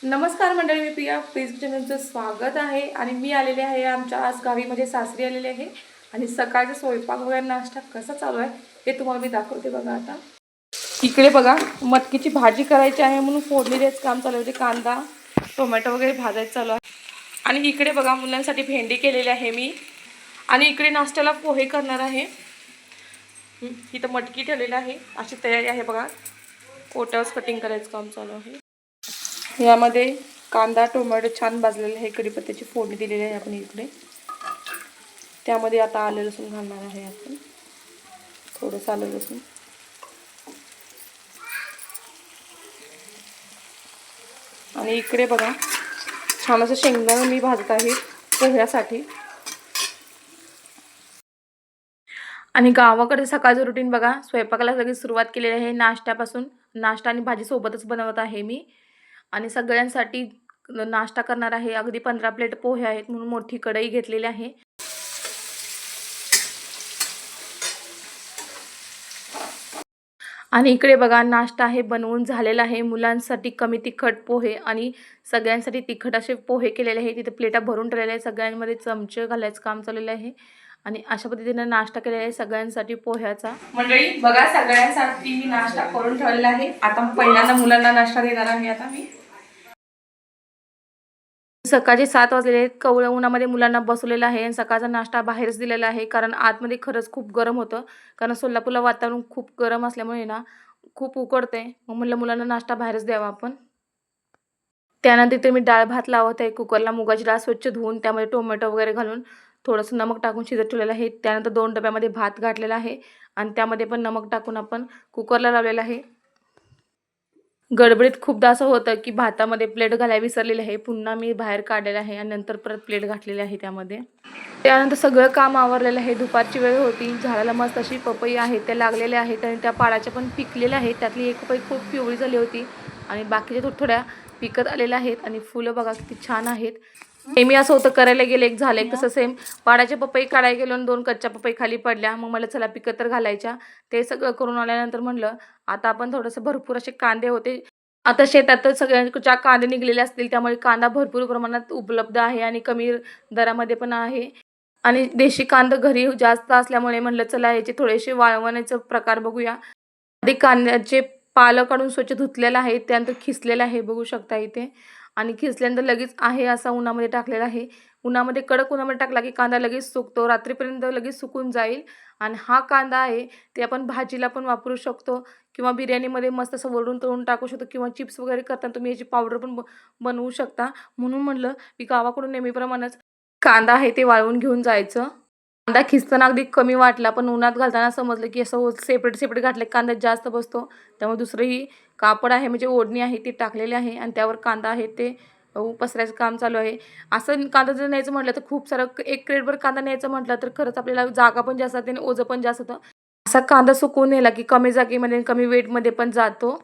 नमस्कार मंडळी, मी प्रिया प्लीज चॅनलचं स्वागत आहे. आणि मी आलेले आहे आमच्या आज गावी, म्हणजे सासरी आलेले आहे. आणि सकाळचा स्वयंपाक वगैरे नाश्ता कसा चालू आहे ते तुम्हाला मी दाखवते. बघा आता इकडे बघा, मटकीची भाजी करायची आहे म्हणून फोडणीच काम चालू आहे. कांदा टोमॅटो वगैरे भाजायचं चालू आहे. आणि इकडे बघा, मुलांसाठी भेंडी केलेली आहे मी. आणि इकडे नाश्त्याला पोहे करणार आहे. इथं मटकी ठेवलेली आहे, अशी तयारी आहे. बघा, ओट्यावर कटिंग करायचं काम चालू आहे. यामध्ये कांदा टोमॅटो छान भाजलेले आहे, कढीपत्त्याची फोडणी दिलेली आहे आपण इकडे. त्यामध्ये आता आलं लसूण घालणार आहे आपण, थोडंसं आलं लसूण. आणि इकडे बघा, छान असं शेंगदाणा मी भाजत आहे पोह्यासाठी. आणि गावाकडे सकाळचं रुटीन बघा, स्वयंपाकाला लगेच सुरुवात केलेली आहे. नाश्त्यापासून नाश्ता आणि भाजी सोबतच बनवत आहे मी. आणि सगळ्यांसाठी नाश्ता करणार आहे. अगदी 15 प्लेट पोहे आहेत म्हणून मोठी कढई घेतलेली आहे. आणि इकडे बघा, नाश्ता आहे बनवून झालेला आहे. मुलांसाठी कमी तिखट पोहे आणि सगळ्यांसाठी तिखट असे पोहे केलेले आहे. तिथे प्लेटा भरून ठेवलेल्या आहे, सगळ्यांमध्ये चमचे घालायचं काम चाललेलं आहे. आणि अशा पद्धतीने नाश्ता केलेला आहे सगळ्यांसाठी पोह्याचा. मंडळी बघा, सगळ्यांसाठी मी नाश्ता करून ठेवलेला आहे. आता पहिल्यांदा मुलांना नाश्ता देणार आहे. आता मी सकाळचे 7 वाजलेले आहेत. कवळ्या उन्हामध्ये मुलांना बसवलेलं आहे आणि सकाळचा नाश्ता बाहेरच दिलेला आहे, कारण आतमध्ये खरंच खूप गरम होतं. कारण सोलापूरला वातावरण खूप गरम असल्यामुळे ना खूप उकडते. मग म्हटलं मुलांना नाश्ता बाहेरच द्यावा आपण. त्यानंतर इथे मी डाळ भात लावत आहे कुकरला. मुगाची डाळ स्वच्छ धुवून त्यामध्ये टोमॅटो वगैरे घालून थोडंसं नमक टाकून शिजत ठेवलेलं आहे. त्यानंतर 2 डब्यामध्ये भात घातलेला आहे आणि त्यामध्ये पण नमक टाकून आपण कुकरला लावलेलं आहे. गडबडीत खूपदा असं होतं की भातामध्ये प्लेट घालायला विसरलेली आहे. पुन्हा मी बाहेर काढलेलं आहे आणि नंतर परत प्लेट घातलेली आहे त्यामध्ये. त्यानंतर सगळं काम आवरलेलं आहे. दुपारची वेळ होती. झाडाला मस्त अशी पपई आहे त्या लागलेल्या आहेत आणि त्या पाडाच्या पण पिकलेल्या आहेत. त्यातली एक पपई खूप पिवळी झाली होती आणि बाकीच्या थोड्या पिकत आलेल्या आहेत. आणि फुलं बघा किती छान आहेत. नेहमी असं होतं, करायला गेले एक झालं एक. तसं सेम पाडाचे पपई काढायला गेलो आणि 2 कच्च्या पपई खाली पडल्या. मग मला चला पिकत तर घालायच्या. ते सगळं करून आल्यानंतर म्हणलं आता आपण थोडंसं भरपूर असे कांदे होते. आता शेतात सगळ्यांच्या कांदे निघलेले असतील, त्यामुळे कांदा भरपूर प्रमाणात उपलब्ध आहे आणि कमी दरामध्ये पण आहे. आणि देशी कांदा घरी जास्त असल्यामुळे म्हणलं चला याचे थोडेसे वाळवण्याचा प्रकार बघूया. आधी कांद्याचे पालं काढून स्वच्छ धुतलेलं आहे, त्यानंतर खिसलेलं आहे बघू शकता इथे. आणि खिसल्यानंतर लगेच आहे असा उन्हामध्ये टाकलेला आहे. उन्हामध्ये कडक उन्हामध्ये टाकला की कांदा लगेच सुकतो, रात्रीपर्यंत लगेच सुकून जाईल. आणि हा कांदा आहे ते आपण भाजीला पण वापरू शकतो किंवा बिर्याणीमध्ये मस्त असं वरून तळून टाकू शकतो किंवा चिप्स वगैरे करताना तुम्ही याची पावडर पण बनवू शकता. म्हणून म्हणलं मी गावाकडून नेहमीप्रमाणेच कांदा आहे ते वाळवून घेऊन जायचं. कांदा खिसताना अगदी कमी वाटला, पण उन्हात घालताना समजलं की असं सेपरेट सेपरेट घातलं कांदा जास्त बसतो. त्यामुळे दुसरंही कापड आहे, म्हणजे ओढणी आहे ती टाकलेली आहे आणि त्यावर कांदा आहे ते पसरायचं काम चालू आहे. असं कांदा जर न्यायचं म्हटलं तर खूप सारं, 1 क्रेटभर कांदा न्यायचं म्हटलं तर खरंच आपल्याला जागा पण जास्त जाते आणि ओझं पण जास्त होतं. असा कांदा सुकवून नेला की कमी जागेमध्ये कमी वेटमध्ये पण जातो.